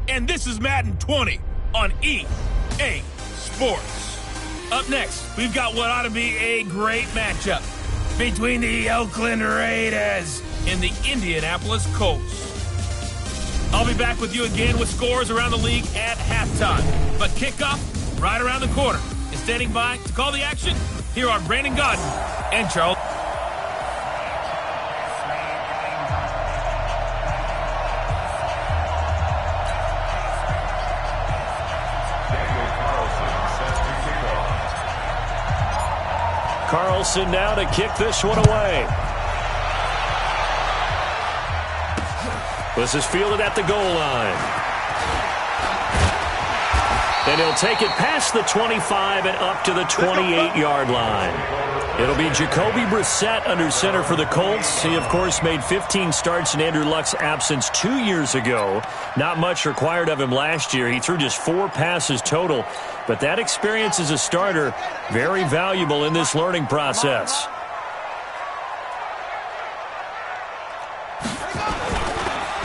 and this is Madden 20 on EA Sports. Up next, we've got what ought to be a great matchup between the Oakland Raiders and the Indianapolis Colts. I'll be back with you again with scores around the league at halftime. But kickoff right around the corner. And standing by to call the action, here are Brandon Godden and Charles. Carlson now to kick this one away. This is fielded at the goal line. And he'll take it past the 25 and up to the 28-yard line. It'll be Jacoby Brissett under center for the Colts. He, of course, made 15 starts in Andrew Luck's absence 2 years ago. Not much required of him last year. He threw just 4 passes total. But that experience as a starter, very valuable in this learning process.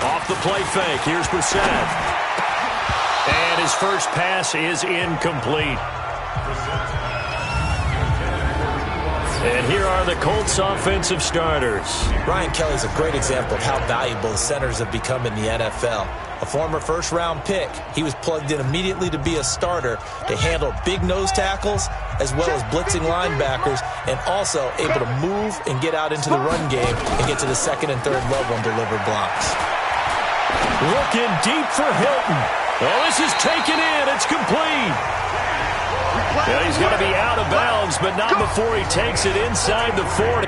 Off the play fake, here's Brissett. And his first pass is incomplete. And here are the Colts offensive starters. Brian Kelly's a great example of how valuable centers have become in the NFL. A former first-round pick, he was plugged in immediately to be a starter to handle big nose tackles as well as blitzing linebackers, and also able to move and get out into the run game and get to the second and third level and deliver blocks. Looking deep for Hilton. Oh, this is taken in. It's complete. Yeah, he's going to be out of bounds, but not before he takes it inside the 40.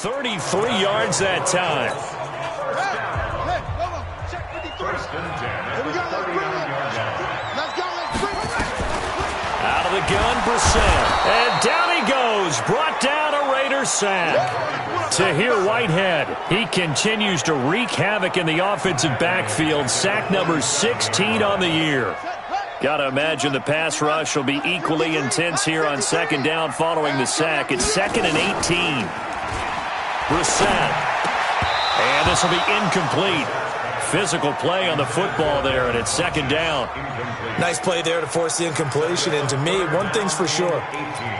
$33 yards that time. Out of the gun, Brissett. And down he goes. Brought down a Raider sack. Tahir Whitehead. He continues to wreak havoc in the offensive backfield. Sack number 16 on the year. Got to imagine the pass rush will be equally intense here on second down following the sack. It's 2nd and 18. Brissett. And this will be incomplete. Physical play on the football there, and it's second down. Nice play there to force the incompletion. And to me, one thing's for sure.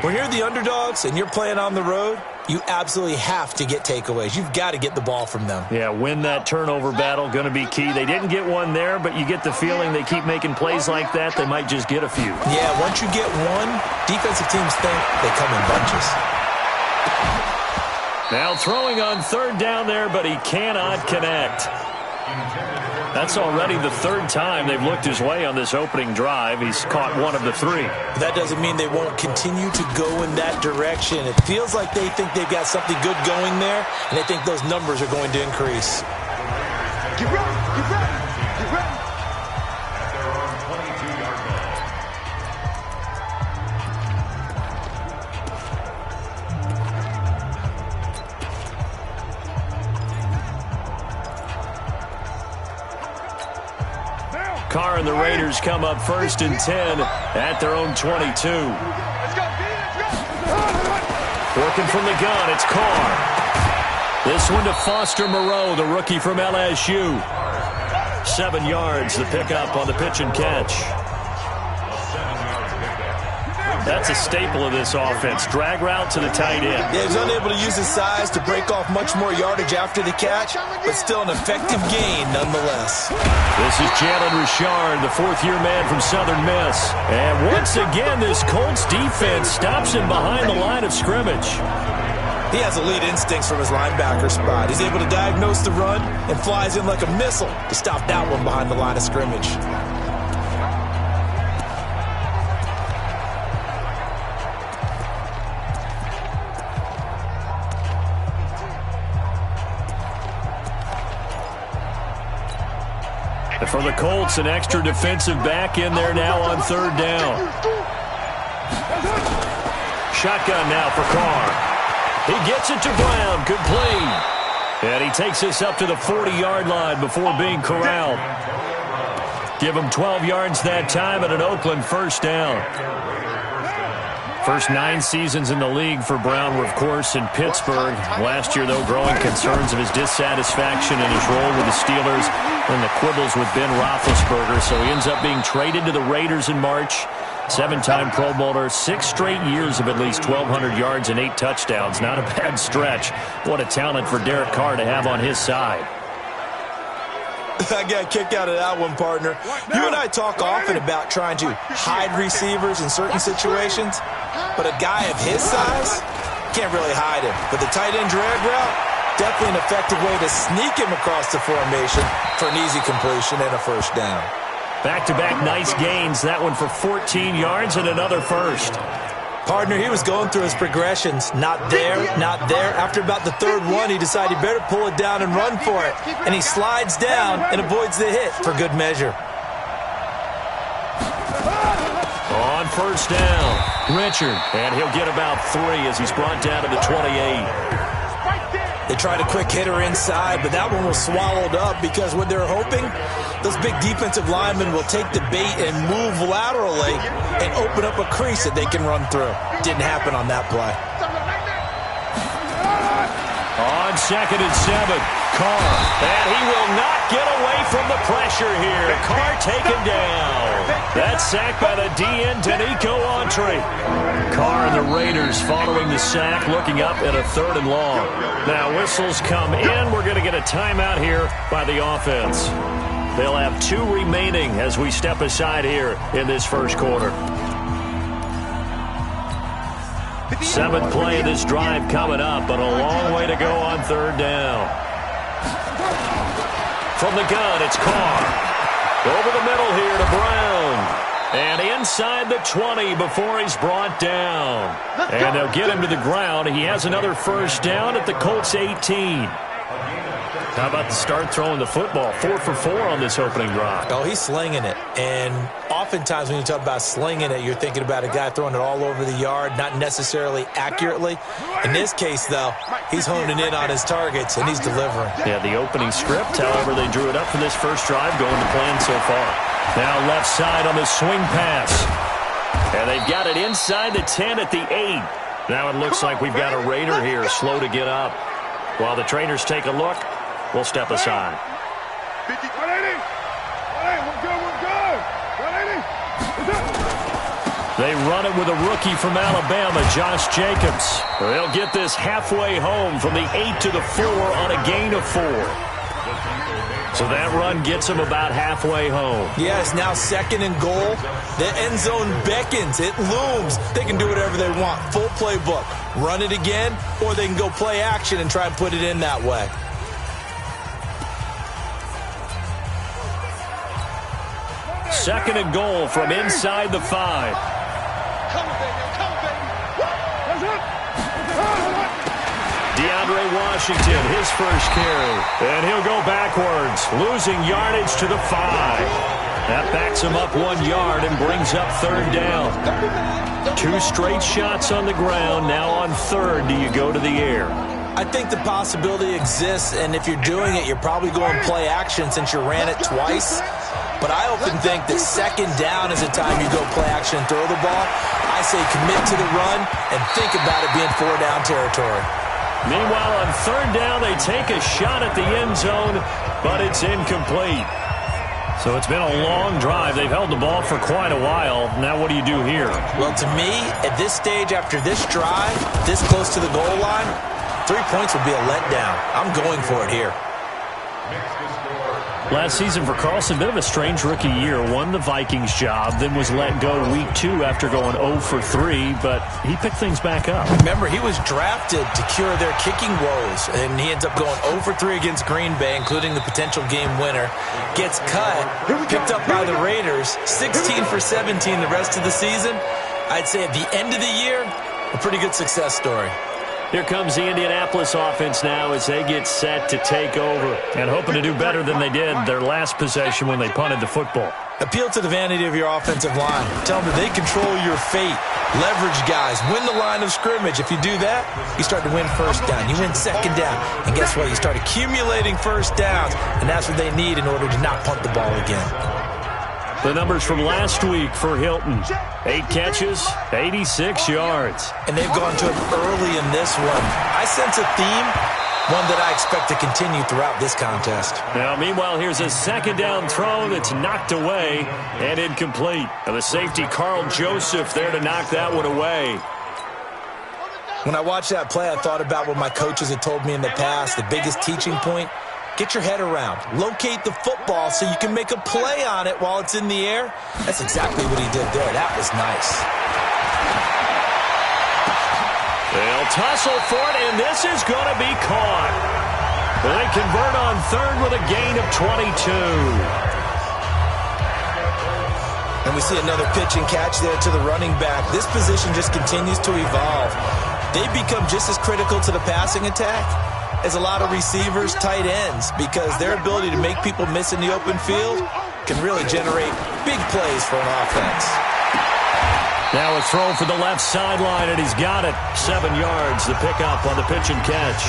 When you're the underdogs and you're playing on the road, you absolutely have to get takeaways. You've got to get the ball from them. Yeah, win that turnover battle, going to be key. They didn't get one there, but you get the feeling they keep making plays like that, they might just get a few. Yeah, once you get one, defensive teams think they come in bunches. Now throwing on third down there, but he cannot connect. That's already the third time they've looked his way on this opening drive. He's caught one of the 3. That doesn't mean they won't continue to go in that direction. It feels like they think they've got something good going there, and they think those numbers are going to increase. Get ready, get ready, get ready. Carr and the Raiders come up 1st and 10 at their own 22. Working from the gun, it's Carr. This one to Foster Moreau, the rookie from LSU. 7 yards, the pickup on the pitch and catch. That's a staple of this offense. Drag route to the tight end. Yeah, he's unable to use his size to break off much more yardage after the catch, but still an effective gain nonetheless. This is Jalen Richard, the 4th-year man from Southern Miss. And once again, this Colts defense stops him behind the line of scrimmage. He has elite instincts from his linebacker spot. He's able to diagnose the run and flies in like a missile to stop that one behind the line of scrimmage. For the Colts, an extra defensive back in there now on third down. shotgun now for Carr. He gets it to Brown, complete. And he takes this up to the 40-yard line before being corralled. Give him 12 yards that time and an Oakland first down. First 9 seasons in the league for Brown were, of course, in Pittsburgh. Last year, though, growing concerns of his dissatisfaction in his role with the Steelers and the quibbles with Ben Roethlisberger. So he ends up being traded to the Raiders in March. 7-time Pro Bowler, 6 straight years of at least 1,200 yards and 8 touchdowns. Not a bad stretch. What a talent for Derek Carr to have on his side. I got a kick out of that one, partner. You and I talk often about trying to hide receivers in certain situations, but a guy of his size can't really hide him. But the tight end drag route, definitely an effective way to sneak him across the formation for an easy completion and a first down. Back-to-back nice gains. That one for 14 yards and another first. Partner, he was going through his progressions. Not there, not there. After about the third one, he decided he better pull it down and run for it. And he slides down and avoids the hit for good measure. On first down, Richard. And he'll get about 3 as he's brought down to the 28. They tried a quick hitter inside, but that one was swallowed up because what they're hoping, those big defensive linemen will take the bait and move laterally and open up a crease that they can run through. Didn't happen on that play. On 2nd and 7, Carr. And he will not get away from the pressure here. Carr taken down. That's sacked by the DN, Danico Autry. Carr and the Raiders following the sack, looking up at a 3rd and long. Now whistles come in. We're going to get a timeout here by the offense. They'll have 2 remaining as we step aside here in this first quarter. 7th play of this drive coming up, but a long way to go on 3rd down. From the gun, it's Carr. Over the middle here to Brown. And inside the 20 before he's brought down. And they'll get him to the ground. He has another first down at the Colts 18. How about the start throwing the football? 4 for 4 on this opening drive. Oh, he's slinging it. And oftentimes when you talk about slinging it, you're thinking about a guy throwing it all over the yard, not necessarily accurately. In this case, though, he's honing in on his targets, and he's delivering. Yeah, the opening script, however, they drew it up for this first drive, going to plan so far. Now left side on the swing pass. And they've got it inside the 10 at the 8. Now it looks like we've got a Raider here, slow to get up. While the trainers take a look, we'll step aside. 50, 180. 180, we're good, we're good. 180. They run it with a rookie from Alabama, Josh Jacobs. They'll get this halfway home from the 8 to the 4 on a gain of 4. So that run gets them about halfway home. Yeah, it's now 2nd and goal. The end zone beckons. It looms. They can do whatever they want. Full playbook. Run it again, or they can go play action and try and put it in that way. Second and goal from inside the 5. DeAndre Washington, his first carry. And he'll go backwards, losing yardage to the 5. That backs him up 1 yard and brings up 3rd down. 2 straight shots on the ground. Now on 3rd, do you go to the air? I think the possibility exists, and if you're doing it, you're probably going play action since you ran it twice. But I often think that 2nd down is a time you go play action and throw the ball. I say commit to the run and think about it being 4-down territory. Meanwhile, on 3rd down, they take a shot at the end zone, but it's incomplete. So it's been a long drive. They've held the ball for quite a while. Now what do you do here? Well, to me, at this stage after this drive, this close to the goal line, 3 points would be a letdown. I'm going for it here. Last season for Carlson, bit of a strange rookie year. Won the Vikings job, then was let go week 2 after going 0 for 3, but he picked things back up. Remember, he was drafted to cure their kicking woes, and he ends up going 0 for 3 against Green Bay, including the potential game winner. Gets cut, picked up by the Raiders, 16 for 17 the rest of the season. I'd say at the end of the year, a pretty good success story. Here comes the Indianapolis offense now as they get set to take over and hoping to do better than they did their last possession when they punted the football. Appeal to the vanity of your offensive line. Tell them that they control your fate. Leverage guys. Win the line of scrimmage. If you do that, you start to win first down. You win second down. And guess what? You start accumulating first downs. And that's what they need in order to not punt the ball again. The numbers from last week for Hilton. 8 catches, 86 yards. And they've gone to him early in this one. I sense a theme, one that I expect to continue throughout this contest. Now, meanwhile, here's a second down throw that's knocked away and incomplete. And the safety, Carl Joseph, there to knock that one away. When I watched that play, I thought about what my coaches had told me in the past. The biggest teaching point, get your head around. Locate the football so you can make a play on it while it's in the air. That's exactly what he did there. That was nice. They'll tussle for it, and this is going to be caught. They convert on third with a gain of 22. And we see another pitch and catch there to the running back. This position just continues to evolve. They become just as critical to the passing attack as a lot of receivers, tight ends, because their ability to make people miss in the open field can really generate big plays for an offense. Now a throw for the left sideline, and he's got it. 7 yards, the pickup on the pitch and catch.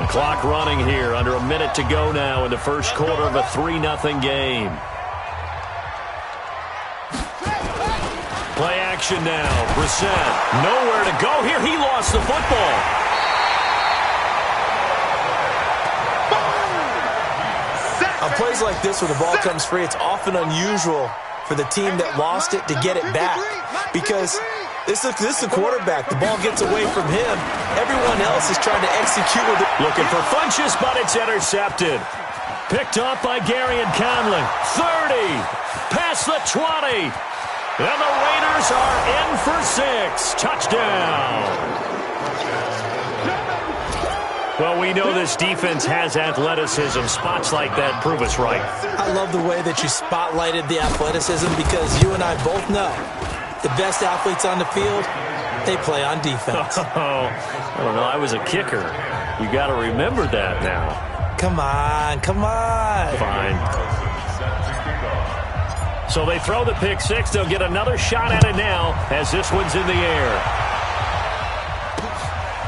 The clock running here, under a minute to go now in the first quarter of a 3-0 game. Play action now. Brissett, nowhere to go here. He lost the football. On plays like this where the ball comes free, it's often unusual for the team that lost it to get it back, because this is the quarterback. The ball gets away from him. Everyone else is trying to execute with it. Looking for Funchess, but it's intercepted. Picked up by Gary and Conley. 30, past the 20. And the Raiders are in for 6. Touchdown. Well, we know this defense has athleticism. Spots like that prove us right. I love the way that you spotlighted the athleticism, because you and I both know the best athletes on the field, they play on defense. Oh, I don't know. I was a kicker. You got to remember that now. Come on, come on. Fine. So they throw the pick six. They'll get another shot at it now as this one's in the air.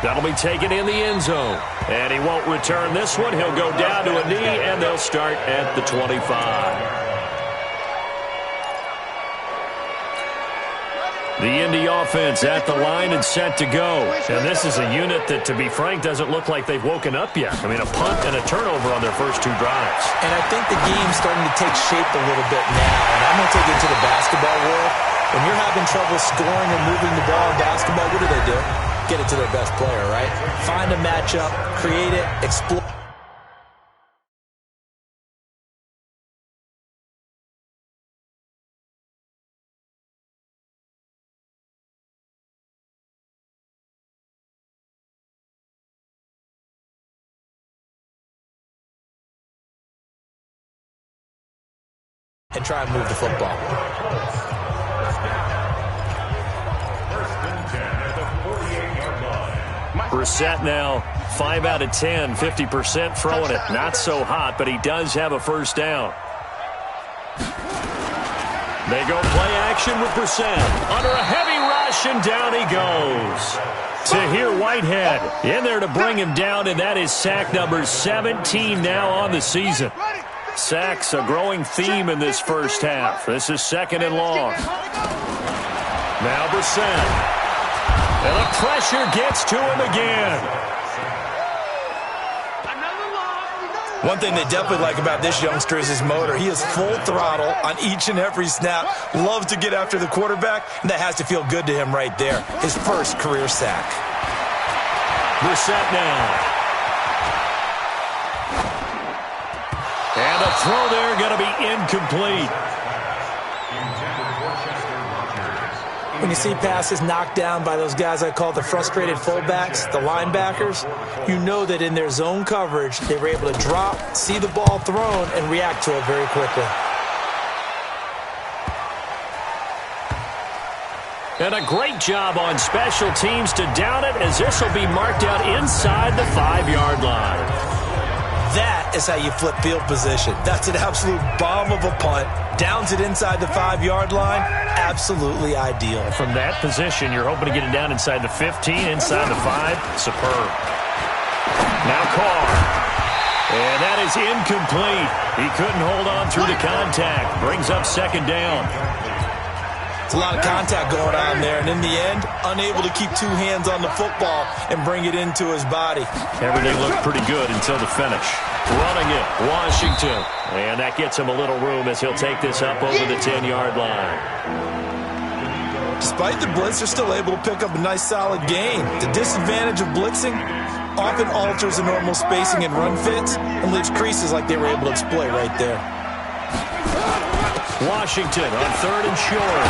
That'll be taken in the end zone. And he won't return this one. He'll go down to a knee, and they'll start at the 25. The Indy offense at the line and set to go. And this is a unit that, to be frank, doesn't look like they've woken up yet. I mean, a punt and a turnover on their first 2 drives. And I think the game's starting to take shape a little bit now. And I'm going to take it to the basketball world. When you're having trouble scoring or moving the ball in basketball, what do? Get it to their best player, right? Find a matchup, create it, explore. And try and move the football. Brissett now 5 out of 10, 50% throwing it. Not so hot, but he does have a first down. They go play action with Brissett. Under a heavy rush, and down he goes. Tahir Whitehead in there to bring him down, and that is sack number 17 now on the season. Sacks a growing theme in this first half. This is second and long. Now Brissett. And the pressure gets to him again. One thing they definitely like about this youngster is his motor. He is full throttle on each and every snap. Loves to get after the quarterback, and that has to feel good to him right there. His first career sack. Brissett now. And the throw there going to be incomplete. When you see passes knocked down by those guys I call the frustrated fullbacks, the linebackers, you know that in their zone coverage, they were able to drop, see the ball thrown, and react to it very quickly. And a great job on special teams to down it, as this will be marked out inside the 5-yard line. That is how you flip field position. That's an absolute bomb of a punt. Downs it inside the 5-yard line. Absolutely ideal. From that position, you're hoping to get it down inside the 15, inside the 5. Superb. Now Carr. And that is incomplete. He couldn't hold on through the contact. Brings up 2nd down. It's a lot of contact going on there, and in the end, unable to keep 2 hands on the football and bring it into his body. Everything looked pretty good until the finish. Running it, Washington. And that gets him a little room as he'll take this up over the 10-yard line. Despite the blitz, they're still able to pick up a nice solid gain. The disadvantage of blitzing often alters the normal spacing and run fits and leaves creases like they were able to exploit right there. Washington on 3rd and short.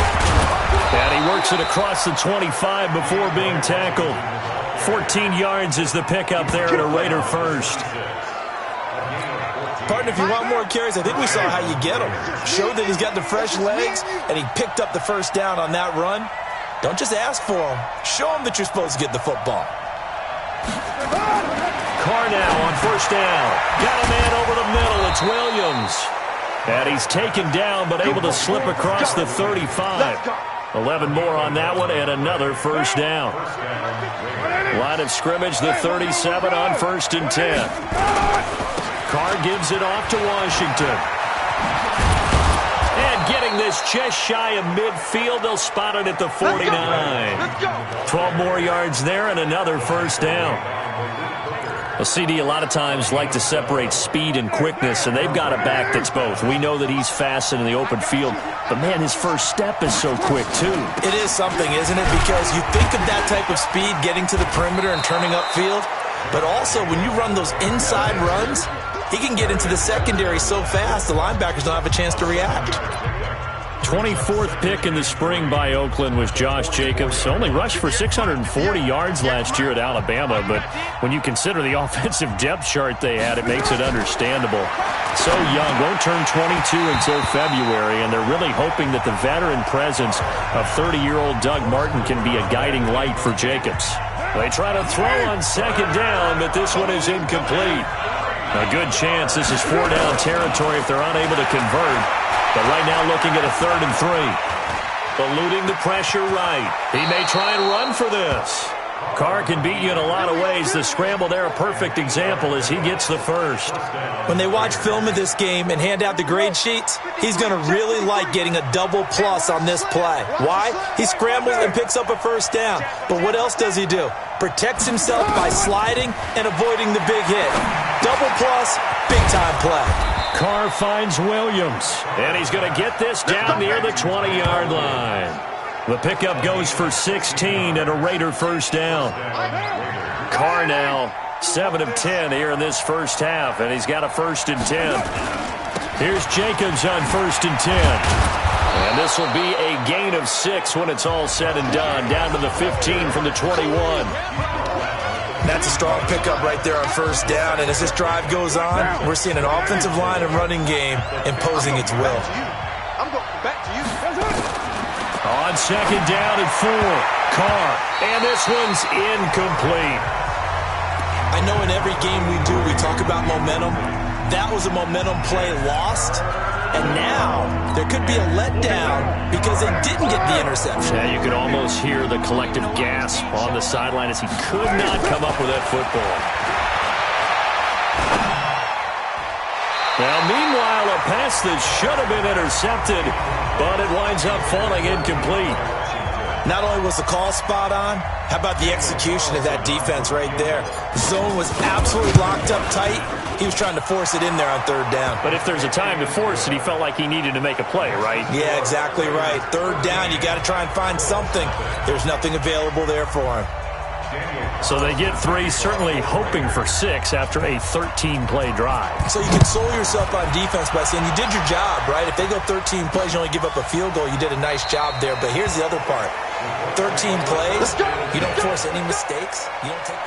And he works it across the 25 before being tackled. 14 yards is the pickup there at a Raider first. Partner, if you want more carries, I think we saw how you get him. Showed that he's got the fresh legs, and he picked up the first down on that run. Don't just ask for him. Show him that you're supposed to get the football. Carr now on 1st down. Got a man over the middle. It's Williams. And he's taken down, but able to slip across the 35. 11 more on that one, and another 1st down. Line of scrimmage, the 37 on 1st and 10. Carr gives it off to Washington. And getting this just shy of midfield, they'll spot it at the 49. 12 more yards there, and another 1st down. Well, CD, a lot of times like to separate speed and quickness, and they've got a back that's both. We know that he's fast in the open field, but, man, his first step is so quick, too. It is something, isn't it? Because you think of that type of speed getting to the perimeter and turning upfield, but also when you run those inside runs, he can get into the secondary so fast the linebackers don't have a chance to react. 24th pick in the spring by Oakland was Josh Jacobs. Only rushed for 640 yards last year at Alabama, but when you consider the offensive depth chart they had, it makes it understandable. So young, won't turn 22 until February, and they're really hoping that the veteran presence of 30-year-old Doug Martin can be a guiding light for Jacobs. They try to throw on 2nd down, but this one is incomplete. A good chance this is 4-down territory if they're unable to convert. But right now looking at a 3rd and 3. Eluding the pressure right. He may try and run for this. Carr can beat you in a lot of ways. The scramble there, a perfect example as he gets the 1st. When they watch film of this game and hand out the grade sheets, he's going to really like getting a double plus on this play. Why? He scrambles and picks up a 1st down. But what else does he do? Protects himself by sliding and avoiding the big hit. Double plus, big-time play. Carr finds Williams, and he's going to get this down near the 20-yard line. The pickup goes for 16 and a Raider 1st down. Carr now 7 of 10 here in this first half, and he's got a 1st and 10. Here's Jacobs on 1st and 10. And this will be a gain of 6 when it's all said and done, down to the 15 from the 21. That's a strong pickup right there on 1st down, and as this drive goes on, we're seeing an offensive line and running game imposing its will. I'm going back to you. On 2nd down and 4, Carr, and this one's incomplete. I know in every game we do, we talk about momentum. That was a momentum play lost, and now there could be a letdown because they didn't get the interception. Yeah, you could almost hear the collective gasp on the sideline as he could not come up with that football. Now, meanwhile, a pass that should have been intercepted, but it winds up falling incomplete. Not only was the call spot on, how about the execution of that defense right there? Zone was absolutely locked up tight. He was trying to force it in there on 3rd down. But if there's a time to force it, he felt like he needed to make a play, right? Yeah, exactly right. 3rd down, you got to try and find something. There's nothing available there for him. So they get 3, certainly hoping for 6 after a 13-play drive. So you console yourself on defense by saying you did your job, right? If they go 13 plays, you only give up a field goal, you did a nice job there. But here's the other part. 13 plays, you don't force any mistakes. You don't take...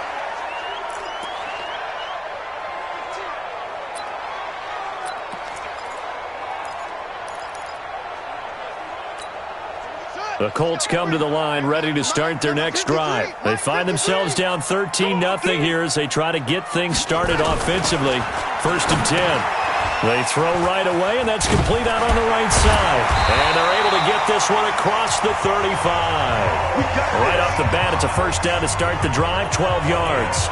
The Colts come to the line ready to start their next drive. They find themselves down 13-0 here as they try to get things started offensively. 1st and 10. They throw right away, and that's complete out on the right side. And they're able to get this one across the 35. Right off the bat, it's a 1st down to start the drive, 12 yards.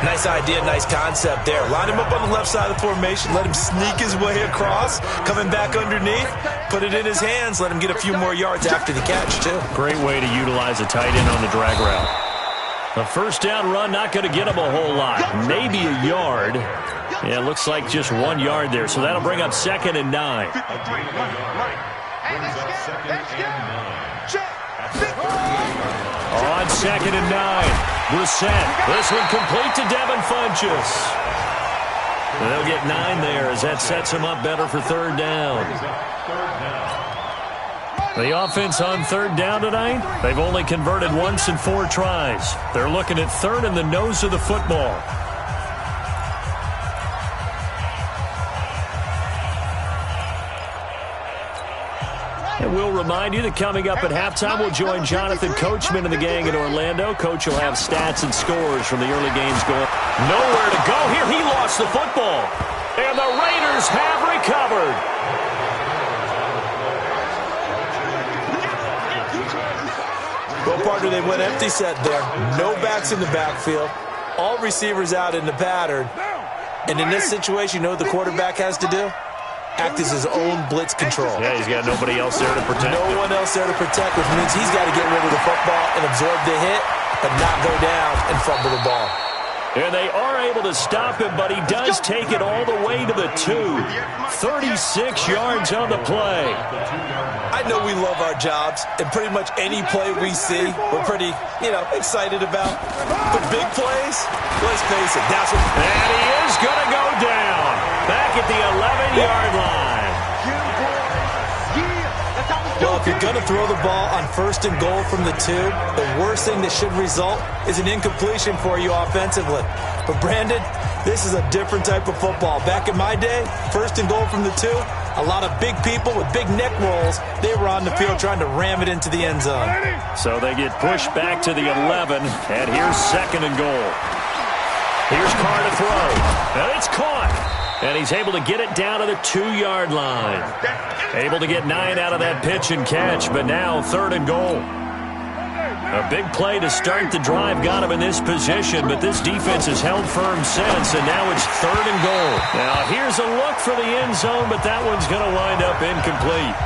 Nice idea, nice concept there. Line him up on the left side of the formation, let him sneak his way across, coming back underneath, put it in his hands, let him get a few more yards after the catch, too. Great way to utilize a tight end on the drag route. A 1st down run, not going to get him a whole lot. Maybe a yard. Yeah, it looks like just 1 yard there, so that'll bring up 2nd and 9. On 2nd and 9. Brissett. This one complete to Devin Funchess. And they'll get 9 there as that sets him up better for 3rd down. The offense on 3rd down tonight, they've only converted once in 4 tries. They're looking at 3rd in the nose of the football. And we'll remind you that coming up at halftime, we'll join Jonathan Coachman and the gang in Orlando. Coach will have stats and scores from the early games going. Nowhere to go here. He lost the football. And the Raiders have recovered. Well, partner, they went empty set there. No backs in the backfield. All receivers out in the pattern. And in this situation, you know what the quarterback has to do? Act as his own blitz control. Yeah, he's got nobody else there to protect. No one else there to protect, which means he's got to get rid of the football and absorb the hit, but not go down and fumble the ball. And they are able to stop him, but he does take it all the way to the 2. 36 yards on the play. I know we love our jobs, and pretty much any play we see, we're pretty, excited about. But big plays, let's face it, that's what... And he is going to go down. Back at the 11-yard line. Well, if you're going to throw the ball on 1st and goal from the 2, the worst thing that should result is an incompletion for you offensively. But, Brandon, this is a different type of football. Back in my day, 1st and goal from the 2, a lot of big people with big neck rolls, they were on the field trying to ram it into the end zone. So they get pushed back to the 11, and here's 2nd and goal. Here's Carr to throw, and it's caught. And he's able to get it down to the 2-yard line. Able to get 9 out of that pitch and catch, but now 3rd and goal. A big play to start the drive got him in this position, but this defense has held firm since, and now it's 3rd and goal. Now here's a look for the end zone, but that one's going to wind up incomplete.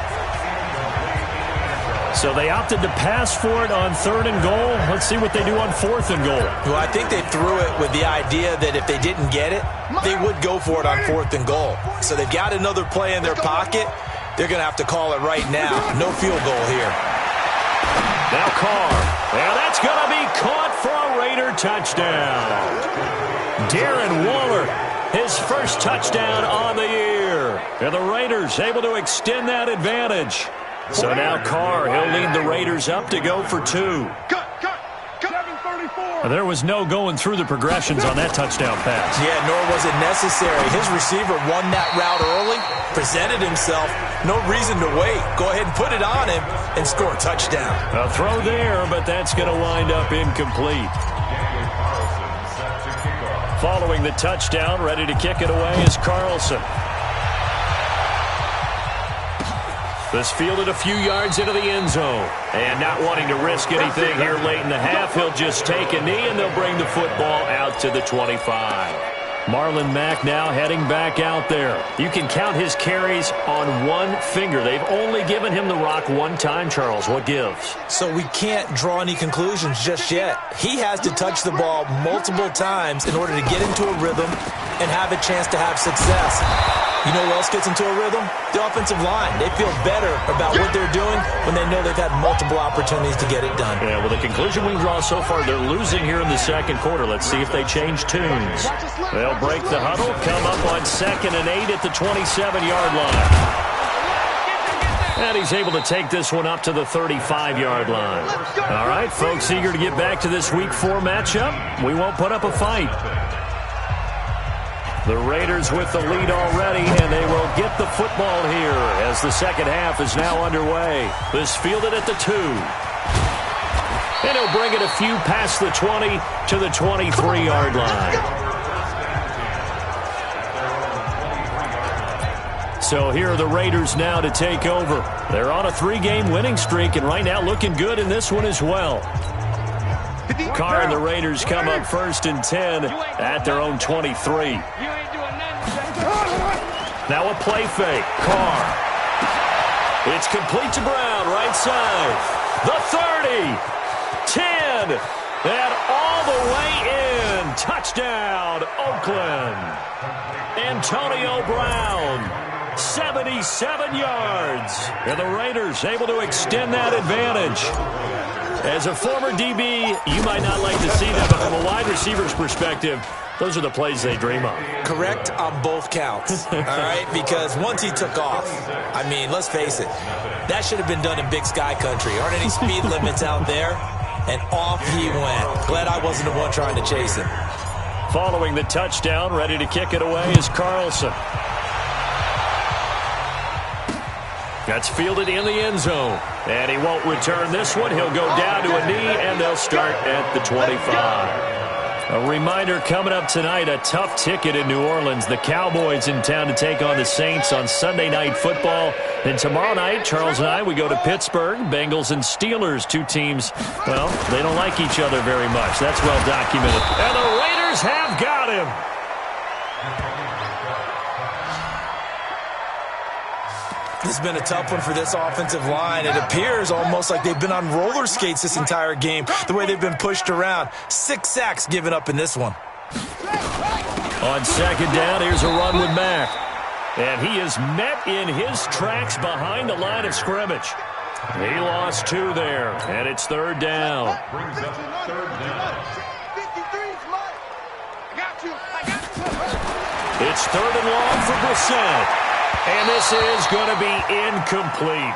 So they opted to pass for it on 3rd and goal. Let's see what they do on 4th and goal. Well, I think they threw it with the idea that if they didn't get it, they would go for it on 4th and goal. So they've got another play in their pocket. They're going to have to call it right now. No field goal here. Now Carr. Well, that's going to be caught for a Raider touchdown. Darren Waller, his first touchdown on the year. And the Raiders able to extend that advantage. So now Carr, he'll lead the Raiders up to go for 2. There was no going through the progressions on that touchdown pass. Yeah, nor was it necessary. His receiver won that route early, presented himself. No reason to wait. Go ahead and put it on him and score a touchdown. A throw there, but that's going to wind up incomplete. Following the touchdown, ready to kick it away is Carlson. This fielded a few yards into the end zone. And not wanting to risk anything here late in the half, he'll just take a knee and they'll bring the football out to the 25. Marlon Mack now heading back out there. You can count his carries on one finger. They've only given him the rock one time, Charles. What gives? So we can't draw any conclusions just yet. He has to touch the ball multiple times in order to get into a rhythm and have a chance to have success. You know who else gets into a rhythm? The offensive line. They feel better about what they're doing when they know they've had multiple opportunities to get it done. Yeah, well, the conclusion we draw so far, they're losing here in the second quarter. Let's see if they change tunes. They'll break the huddle, come up on 2nd and 8 at the 27-yard line. And he's able to take this one up to the 35-yard line. All right, folks, eager to get back to this Week 4 matchup. We won't put up a fight. The Raiders with the lead already, and they will get the football here as the second half is now underway. This fielded at the 2. And he'll bring it a few past the 20 to the 23-yard line. So here are the Raiders now to take over. They're on a 3-game winning streak, and right now looking good in this one as well. Carr and the Raiders come up first and 10 at their own 23. Now a play fake. Carr. It's complete to Brown, right side. The 30. 10. And all the way in. Touchdown, Oakland. Antonio Brown. 77 yards. And the Raiders able to extend that advantage. As a former DB, you might not like to see that, but from a wide receiver's perspective, those are the plays they dream of. Correct on both counts, all right? Because once he took off, I mean, let's face it, that should have been done in Big Sky country. Aren't any speed limits out there? And off he went. Glad I wasn't the one trying to chase him. Following the touchdown, ready to kick it away is Carlson. That's fielded in the end zone. And he won't return this one. He'll go down to a knee, and they'll start at the 25. A reminder coming up tonight, a tough ticket in New Orleans. The Cowboys in town to take on the Saints on Sunday Night Football. And tomorrow night, Charles and I, we go to Pittsburgh. Bengals and Steelers, two teams, well, they don't like each other very much. That's well documented. And the Raiders have got him. This has been a tough one for this offensive line. It appears almost like they've been on roller skates this entire game, the way they've been pushed around. 6 sacks given up in this one. On second down, here's a run with Mack. And he is met in his tracks behind the line of scrimmage. He lost 2 there, and it's third down. It's third and long for Brissett. And this is going to be incomplete.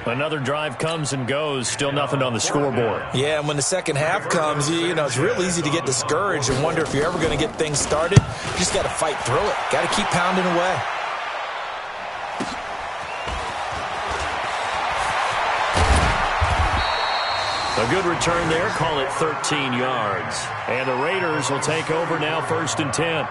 Another drive comes and goes, still nothing on the scoreboard. Yeah, and when the second half comes, you know, it's real easy to get discouraged and wonder if you're ever going to get things started. You just got to fight through it. Got to keep pounding away. A good return there, call it 13 yards. And the Raiders will take over now, first and 10.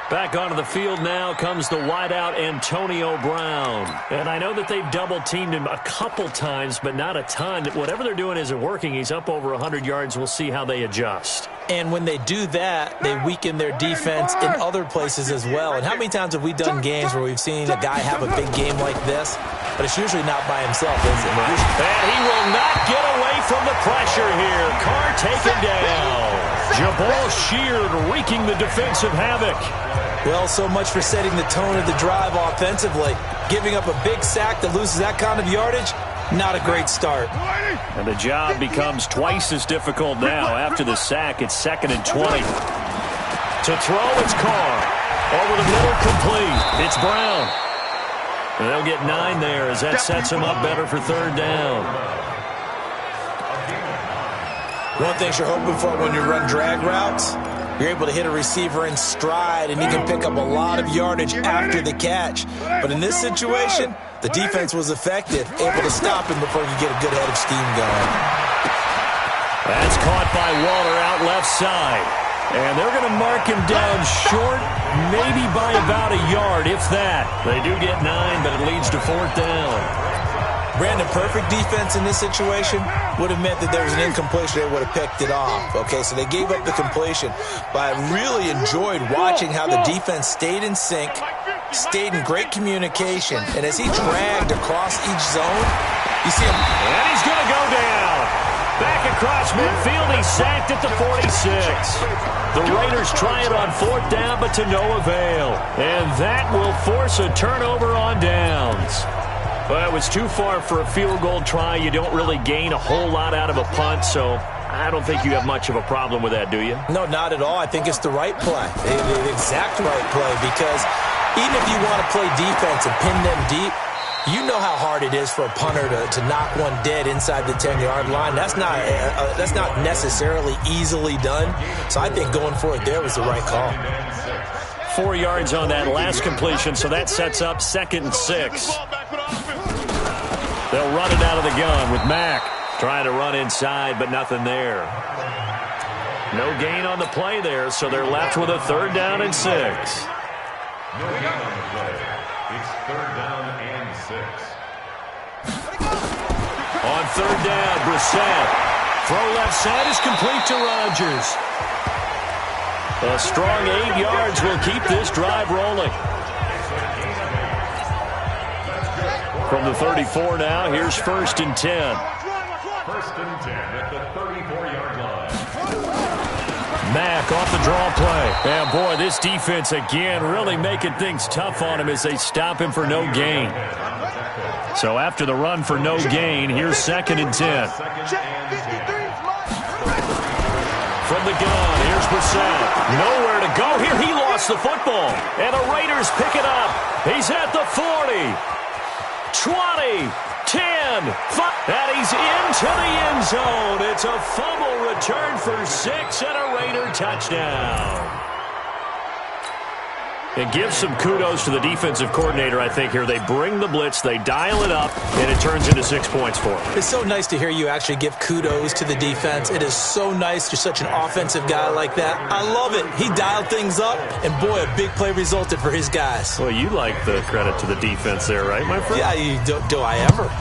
Back onto the field now comes the wideout Antonio Brown. And I know that they've double-teamed him a couple times, but not a ton. Whatever they're doing isn't working. He's up over 100 yards. We'll see how they adjust. And when they do that, they weaken their defense in other places as well. And how many times have we done games where we've seen a guy have a big game like this? But it's usually not by himself, is it? And he will not get away from the pressure here. Carr taken down. Jabal Sheard wreaking the defensive havoc. Well, so much for setting the tone of the drive offensively. Giving up a big sack that loses that kind of yardage, not a great start. And the job becomes twice as difficult now. After the sack, it's 2nd and 20. To throw, it's Carr. Over the middle, complete. It's Brown. And they'll get 9 there as that sets him up better for third down. One thing you're hoping for when you run drag routes, you're able to hit a receiver in stride, and he can pick up a lot of yardage after the catch. But in this situation, the defense was effective, able to stop him before he could get a good head of steam going. That's caught by Waller out left side. And they're going to mark him down short, maybe by about a yard, if that. They do get 9, but it leads to fourth down. Brandon, perfect defense in this situation would have meant that there was an incompletion. They would have picked it off. Okay, so they gave up the completion. But I really enjoyed watching how the defense stayed in sync, stayed in great communication. And as he dragged across each zone, you see him. And he's going to go down. Back across midfield, he's sacked at the 46. The Raiders try it on 4th down, but to no avail. And that will force a turnover on downs. Well, it was too far for a field goal try. You don't really gain a whole lot out of a punt, so I don't think you have much of a problem with that, do you? No, not at all. I think it's the right play, the exact right play, because even if you want to play defense and pin them deep, you know how hard it is for a punter to knock one dead inside the 10-yard line. That's not necessarily easily done. So I think going for it there was the right call. 4 yards on that last completion, so that sets up 2nd and 6. They'll run it out of the gun with Mack trying to run inside, but nothing there. No gain on the play there, so they're left with a 3rd down and 6. No gain on the play. It's 3rd down and 6. On 3rd down, Brissett. Throw left side is complete to Rodgers. A strong 8 yards will keep this drive rolling. From the 34 now, here's 1st and 10. 1st and 10 at the 34-yard line. Mack off the draw play. And boy, this defense again really making things tough on him as they stop him for no gain. So after the run for no gain, here's 2nd and 10. From the gun, here's Brissett. Nowhere to go here. He lost the football. And the Raiders pick it up. He's at the 40, 20, 10, 5. And he's into the end zone. It's a fumble return for 6 and a Raider touchdown. It gives some kudos to the defensive coordinator, I think, here. They bring the blitz, they dial it up, and it turns into 6 points for them. It's so nice to hear you actually give kudos to the defense. It is so nice. You're such an offensive guy like that. I love it. He dialed things up, and boy, a big play resulted for his guys. Well, you like the credit to the defense there, right, my friend? Yeah, do I ever?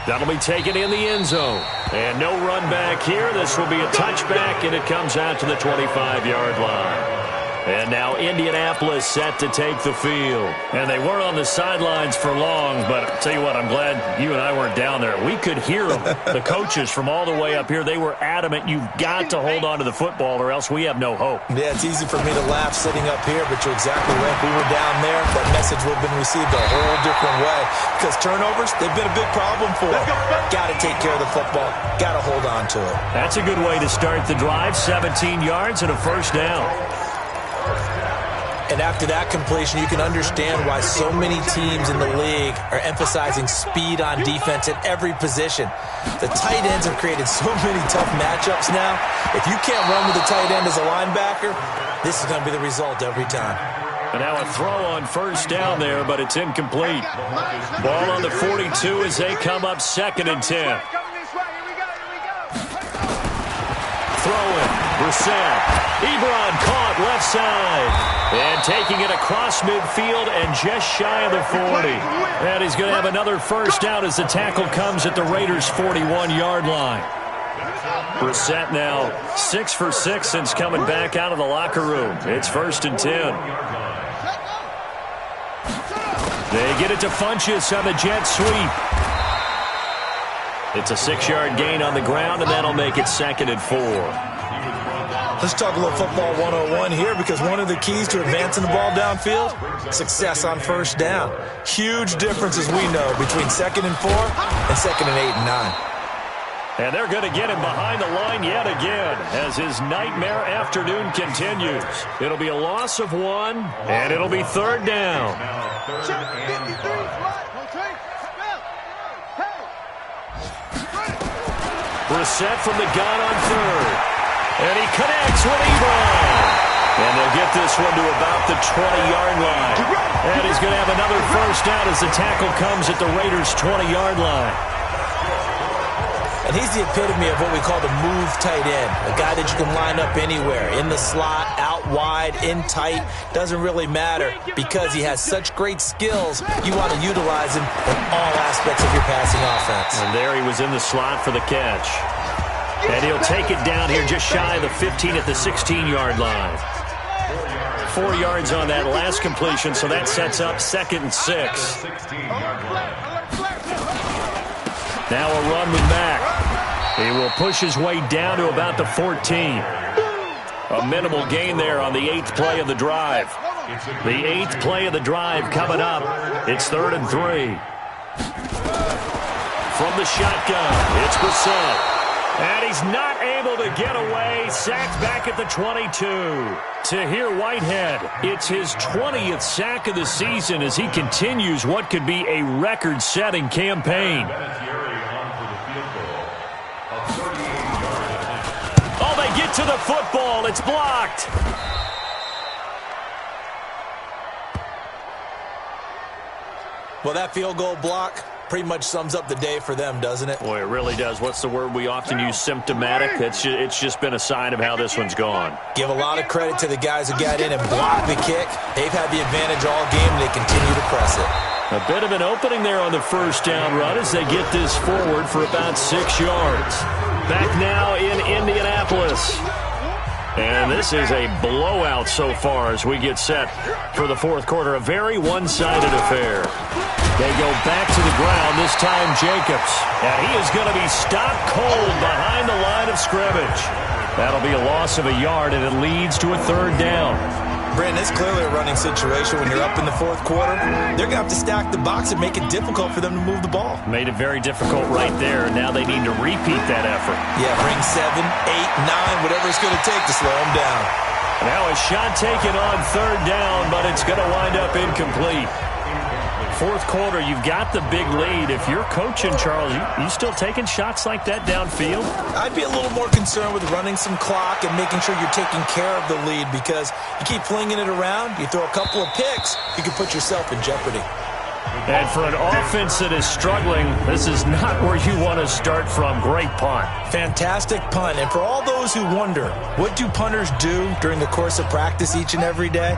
That'll be taken in the end zone. And no run back here. This will be a touchback, and it comes out to the 25-yard line. And now Indianapolis set to take the field. And they weren't on the sidelines for long, but I'll tell you what, I'm glad you and I weren't down there. We could hear them. The coaches from all the way up here, they were adamant, you've got to hold on to the football or else we have no hope. Yeah, it's easy for me to laugh sitting up here, but you're exactly right. If we were down there, that message would have been received a whole different way. Because turnovers, they've been a big problem for them. Got to take care of the football. Got to hold on to it. That's a good way to start the drive. 17 yards and a 1st down. And after that completion, you can understand why so many teams in the league are emphasizing speed on defense at every position. The tight ends have created so many tough matchups now. If you can't run with the tight end as a linebacker, this is going to be the result every time. And now a throw on 1st down there, but it's incomplete. Ball on the 42 as they come up 2nd and 10. Throwing, Brissett. Ebron caught left side. And taking it across midfield and just shy of the 40. And he's going to have another 1st down as the tackle comes at the Raiders' 41-yard line. Brissett now 6 for 6 since coming back out of the locker room. It's 1st and 10. They get it to Funchess on the jet sweep. It's a 6-yard gain on the ground, and that'll make it 2nd and 4. Let's talk a little football 101 here, because one of the keys to advancing the ball downfield, success on 1st down. Huge difference, as we know, between 2nd and 4 and 2nd and 8 and 9. And they're going to get him behind the line yet again as his nightmare afternoon continues. It'll be a loss of 1, and it'll be 3rd down. Brissett from the gun on 3rd. And he connects with Ebron. And they'll get this one to about the 20-yard line. And he's going to have another 1st down as the tackle comes at the Raiders' 20-yard line. And he's the epitome of what we call the move tight end, a guy that you can line up anywhere, in the slot, out wide, in tight, doesn't really matter because he has such great skills. You want to utilize him in all aspects of your passing offense. And there he was in the slot for the catch. And he'll take it down here just shy of the 15 at the 16-yard line. 4 yards on that last completion, so that sets up 2nd and 6. Now a run with Mack. He will push his way down to about the 14. A minimal gain there on the 8th play of the drive. The 8th play of the drive coming up. It's 3rd and 3. From the shotgun, it's Brissett. And he's not able to get away. Sacked back at the 22. Tahir Whitehead, it's his 20th sack of the season as he continues what could be a record-setting campaign. Oh, they get to the football. It's blocked. Well, that field goal block pretty much sums up the day for them, doesn't it? Boy, it really does. What's the word we often use? Symptomatic. It's just been a sign of how this one's gone. Give a lot of credit to the guys who got in and blocked the kick. They've had the advantage all game, and they continue to press it. A bit of an opening there on the first down run as they get this forward for about 6 yards. Back now in Indianapolis. And this is a blowout so far as we get set for the fourth quarter. A very one-sided affair. They go back to the ground, this time Jacobs. And he is going to be stopped cold behind the line of scrimmage. That'll be a loss of a yard, and it leads to a 3rd down. Brandon, it's clearly a running situation when you're up in the fourth quarter. They're going to have to stack the box and make it difficult for them to move the ball. Made it very difficult right there. Now they need to repeat that effort. Yeah, bring 7, 8, 9, whatever it's going to take to slow them down. Now a shot taken on 3rd down, but it's going to wind up incomplete. Fourth quarter, you've got the big lead. If you're coaching, Charles, you still taking shots like that downfield? I'd be a little more concerned with running some clock and making sure you're taking care of the lead because you keep flinging it around, you throw a couple of picks, you can put yourself in jeopardy. And for an offense that is struggling, this is not where you want to start from. Great punt. Fantastic punt. And for all those who wonder, what do punters do during the course of practice each and every day?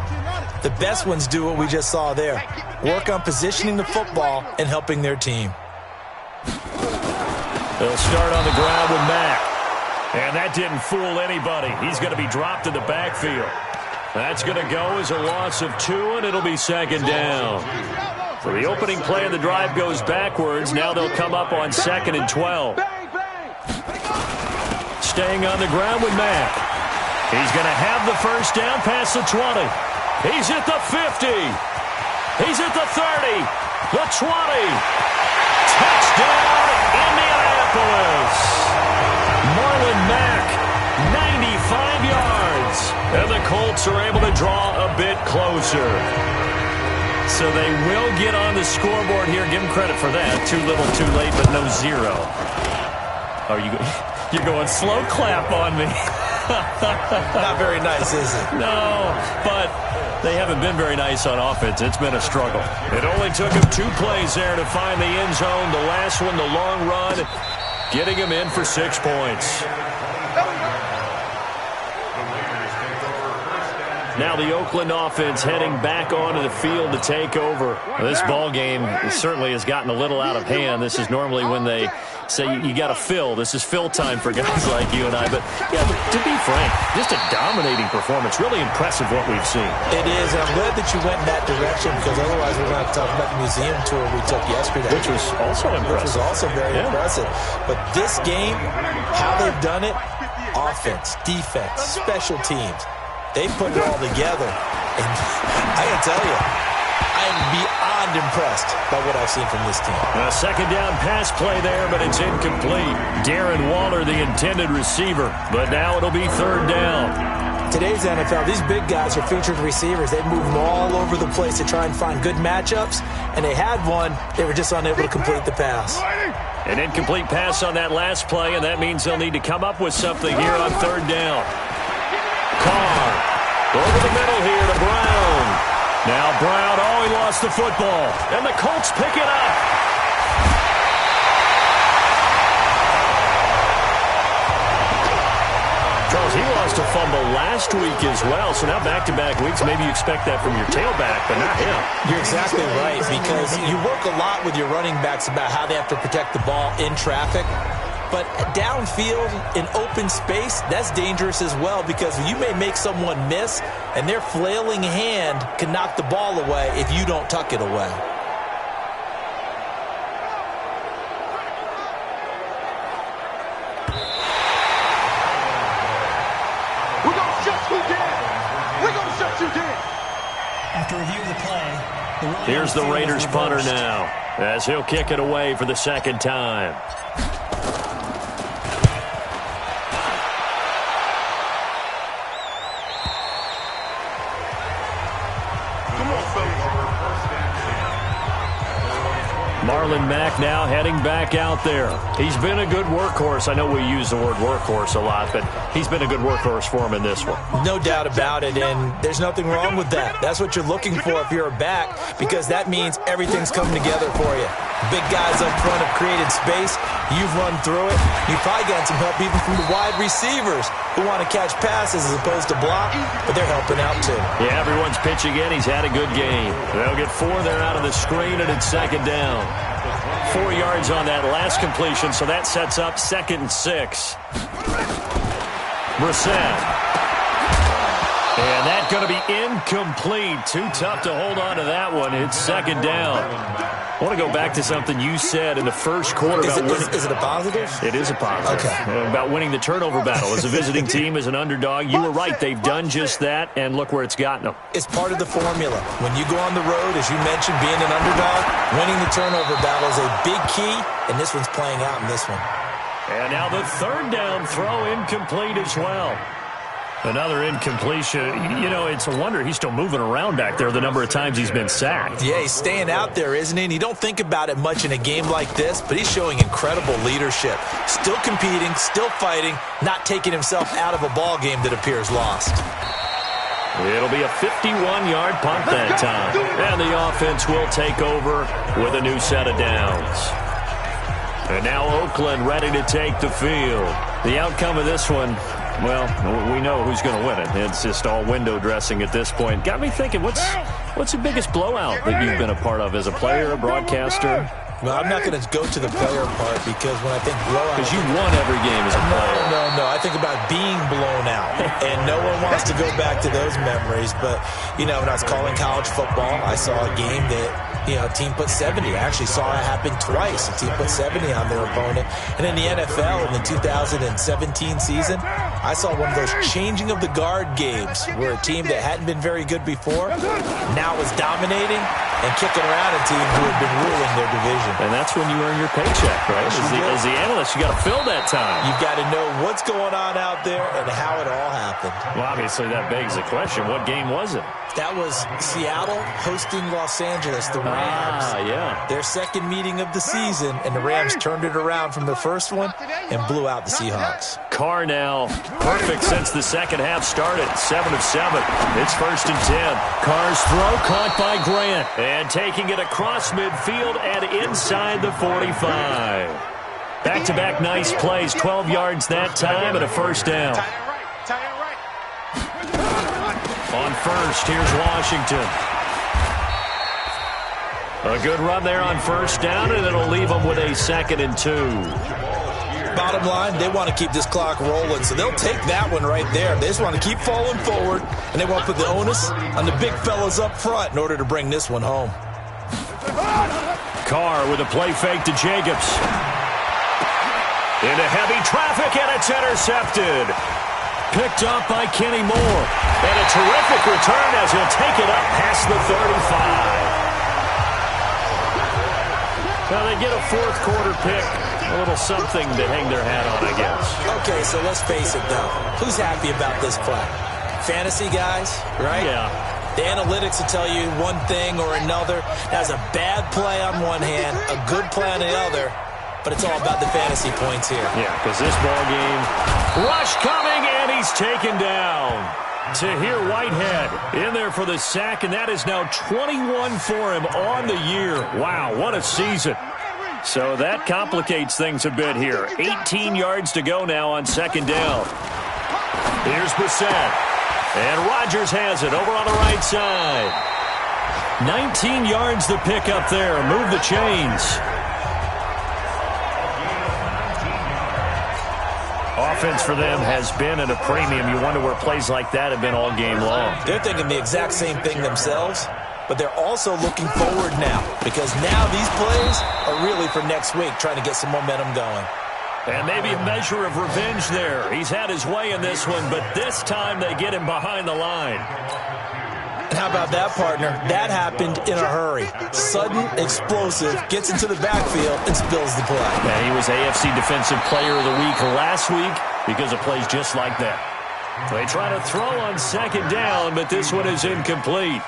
The best ones do what we just saw there. Work on positioning the football and helping their team. They'll start on the ground with Mack. And that didn't fool anybody. He's going to be dropped in the backfield. That's going to go as a loss of 2, and it'll be 2nd down. So the opening play of the drive goes backwards. Now they'll come up on 2nd and 12. Staying on the ground with Mack. He's going to have the first down past the 20. He's at the 50. He's at the 30. The 20. Touchdown, Indianapolis. Marlon Mack, 95 yards. And the Colts are able to draw a bit closer. So they will get on the scoreboard here. Give them credit for that. Too little, too late, but no 0. Oh, you're going slow clap on me. Not very nice, is it? No, but they haven't been very nice on offense. It's been a struggle. It only took him 2 plays there to find the end zone. The last one, the long run, getting him in for 6 points. Now the Oakland offense heading back onto the field to take over. This ball game certainly has gotten a little out of hand. This is normally when they say you got to fill. This is fill time for guys like you and I. But, yeah, to be frank, just a dominating performance. Really impressive what we've seen. It is, and I'm glad that you went in that direction because otherwise we're going to talk about the museum tour we took yesterday. Which was also impressive. Which was also very impressive. But this game, how they've done it, offense, defense, special teams, they put it all together. And I got to tell you, I am beyond impressed by what I've seen from this team. A 2nd down pass play there, but it's incomplete. Darren Waller, the intended receiver, but now it'll be 3rd down. Today's NFL, these big guys are featured receivers. They move them all over the place to try and find good matchups, and they had one. They were just unable to complete the pass. An incomplete pass on that last play, and that means they'll need to come up with something here on 3rd down. Carr over the middle here to Brown. Now Brown, he lost the football. And the Colts pick it up. on the last week as well. So now back-to-back weeks, maybe you expect that from your tailback, but not him. You're exactly right, because you work a lot with your running backs about how they have to protect the ball in traffic. But downfield, in open space, that's dangerous as well, because you may make someone miss, and their flailing hand can knock the ball away if you don't tuck it away. We're going to shut you down. We're going to shut you down. After review of the play, here's the Raiders punter now, as he'll kick it away for the second time. Marlon Mack now heading back out there. He's been a good workhorse. I know we use the word workhorse a lot, but he's been a good workhorse for him in this one. No doubt about it, and there's nothing wrong with that. That's what you're looking for if you're a back, because that means everything's coming together for you. Big guys up front have created space. You've run through it. You've probably gotten some help even from the wide receivers who want to catch passes as opposed to block, but they're helping out too. Yeah, everyone's pitching in. He's had a good game. They'll get 4 there out of the screen, and it's second down. 4 yards on that last completion, so that sets up 2nd and 6. Brissett. And that's going to be incomplete. Too tough to hold on to that one. It's second down. I want to go back to something you said in the first quarter. Is it a positive? It is a positive. Okay. About winning the turnover battle. As a visiting team, as an underdog, you were right. They've done just that, and look where it's gotten them. It's part of the formula. When you go on the road, as you mentioned, being an underdog, winning the turnover battle is a big key, and this one's playing out in this one. And now the third down throw incomplete as well. Another incompletion. You know, it's a wonder he's still moving around back there the number of times he's been sacked. Yeah, he's staying out there, isn't he? And you don't think about it much in a game like this, but he's showing incredible leadership. Still competing, still fighting, not taking himself out of a ball game that appears lost. It'll be a 51-yard punt that time. And the offense will take over with a new set of downs. And now Oakland ready to take the field. The outcome of this one, well, we know who's going to win it. It's just all window dressing at this point. Got me thinking, what's the biggest blowout that you've been a part of as a player, a broadcaster? Well, I'm not going to go to the player part, because when I think blowout... Because you won every game as a player. No. I think about being blown out. And no one wants to go back to those memories. But, you know, when I was calling college football, I saw a game that, you know, a team put 70. I actually saw it happen twice. A team put 70 on their opponent. And in the NFL, in the 2017 season, I saw one of those changing of the guard games where a team that hadn't been very good before now was dominating and kicking around a team who had been ruling their division. And that's when you earn your paycheck, right? As the analyst, you got to fill that time. You've got to know what's going on out there and how it all happened. Well, obviously that begs the question, what game was it? That was Seattle hosting Los Angeles, the Rams. Yeah. Their second meeting of the season, and the Rams turned it around from the first one and blew out the Seahawks. Carr now perfect since the second half started. 7 of 7. It's 1st and 10. Carr's throw caught by Grant. And taking it across midfield and inside the 45. Back-to-back nice plays. 12 yards that time and a first down. On first, here's Washington. A good run there on first down, and it'll leave them with a 2nd and 2. Bottom line, they want to keep this clock rolling, so they'll take that one right there. They just want to keep falling forward, and they want to put the onus on the big fellas up front in order to bring this one home. Carr with a play fake to Jacobs. Into heavy traffic, and it's intercepted. Picked up by Kenny Moore. And a terrific return as he'll take it up past the 35. Now they get a fourth quarter pick. A little something to hang their hat on, I guess. Okay, so let's face it, though. Who's happy about this play? Fantasy guys, right? Yeah. The analytics will tell you one thing or another. That's a bad play on one hand, a good play on the other. But it's all about the fantasy points here. Yeah, because this ball game, rush coming, and he's taken down. Tahir Whitehead in there for the sack, and that is now 21 for him on the year. Wow, what a season. So that complicates things a bit here. 18 yards to go now on second down. Here's Brissett. And Rodgers has it over on the right side. 19 yards to pick up there. Move the chains. Offense for them has been at a premium. You wonder where plays like that have been all game long. They're thinking the exact same thing themselves, but they're also looking forward now because now these plays are really for next week, trying to get some momentum going. And maybe a measure of revenge there. He's had his way in this one, but this time they get him behind the line. And how about that, partner? That happened in a hurry. Sudden, explosive, gets into the backfield and spills the play. Yeah, he was AFC Defensive Player of the Week last week because of plays just like that. They try to throw on second down, but this one is incomplete.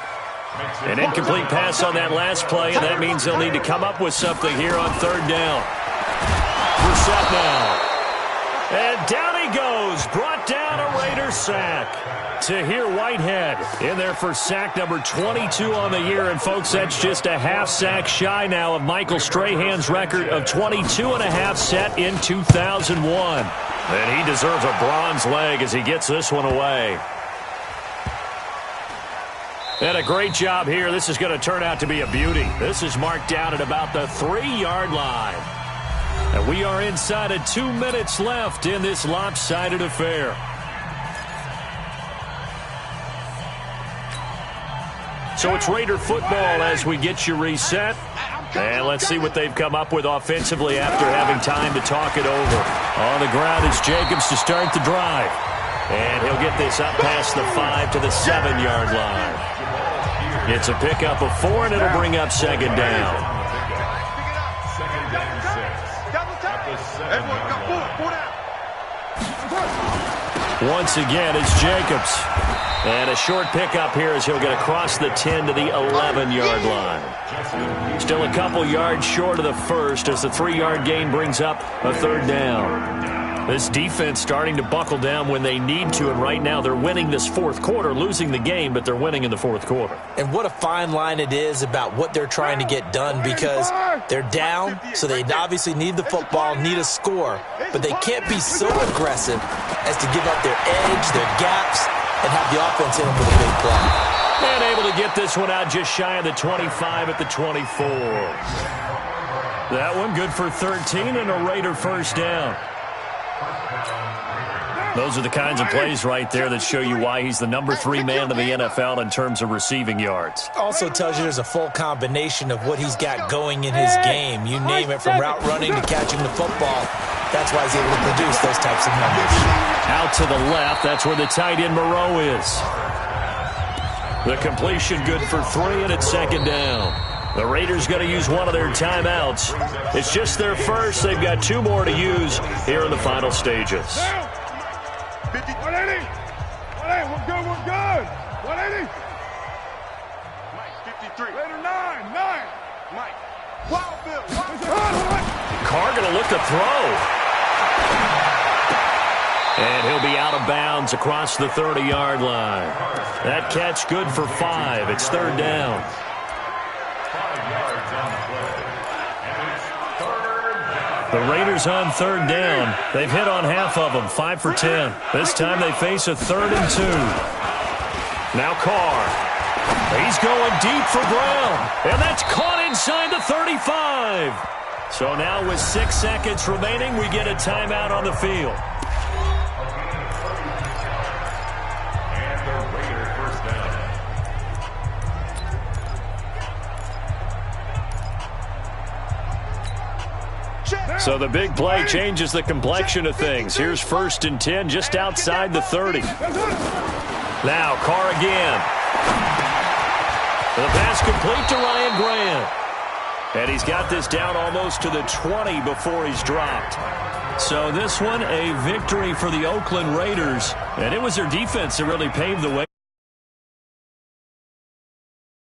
An incomplete pass on that last play, and that means they'll need to come up with something here on third down. Brissett now. And down he goes. Brought down a Raider sack. Tahir Whitehead in there for sack number 22 on the year. And, folks, that's just a half sack shy now of Michael Strahan's record of 22.5 set in 2001. And he deserves a bronze leg as he gets this one away. And a great job here. This is going to turn out to be a beauty. This is marked down at about the 3-yard line. And we are inside of 2 minutes left in this lopsided affair. So it's Raider football as we get you reset. And let's see what they've come up with offensively after having time to talk it over. On the ground is Jacobs to start the drive. And he'll get this up past the 5 to the 7-yard line. It's a pickup of 4, and it'll bring up second down. Once again, it's Jacobs. And a short pickup here as he'll get across the 10 to the 11-yard line. Still a couple yards short of the first as the 3-yard gain brings up a third down. This defense starting to buckle down when they need to, and right now they're winning this fourth quarter, losing the game, but they're winning in the fourth quarter. And what a fine line it is about what they're trying to get done because they're down, so they obviously need the football, need a score, but they can't be so aggressive as to give up their edge, their gaps, and have the offense in them with a big play. And able to get this one out just shy of the 25 at the 24. That one good for 13 and a Raider first down. Those are the kinds of plays right there that show you why he's the number 3 man in the NFL in terms of receiving yards. Also tells you there's a full combination of what he's got going in his game. You name it, from route running to catching the football. That's why he's able to produce those types of numbers. Out to the left, that's where the tight end Moreau is. The completion good for 3, and it's second down. The Raiders going to use one of their timeouts. It's just their first. They've got 2 more to use here in the final stages. 180. 180. We're good. We're good. 180. Mike, 53. Raider 9. Mike. Wild Bill. Carr going to look to throw. And he'll be out of bounds across the 30-yard line. That catch good for 5. It's third down. 5 yards on the play. And it's third down. The Raiders on third down. They've hit on half of them, 5 for 10. This time they face a 3rd and 2. Now Carr. He's going deep for Brown. And that's caught inside the 35. So now with 6 seconds remaining, we get a timeout on the field. And the Raider first down. So the big play changes the complexion of things. Here's 1st and 10 just outside the 30. Now Carr again. The pass complete to Ryan Grant. And he's got this down almost to the 20 before he's dropped. So this one, a victory for the Oakland Raiders. And it was their defense that really paved the way.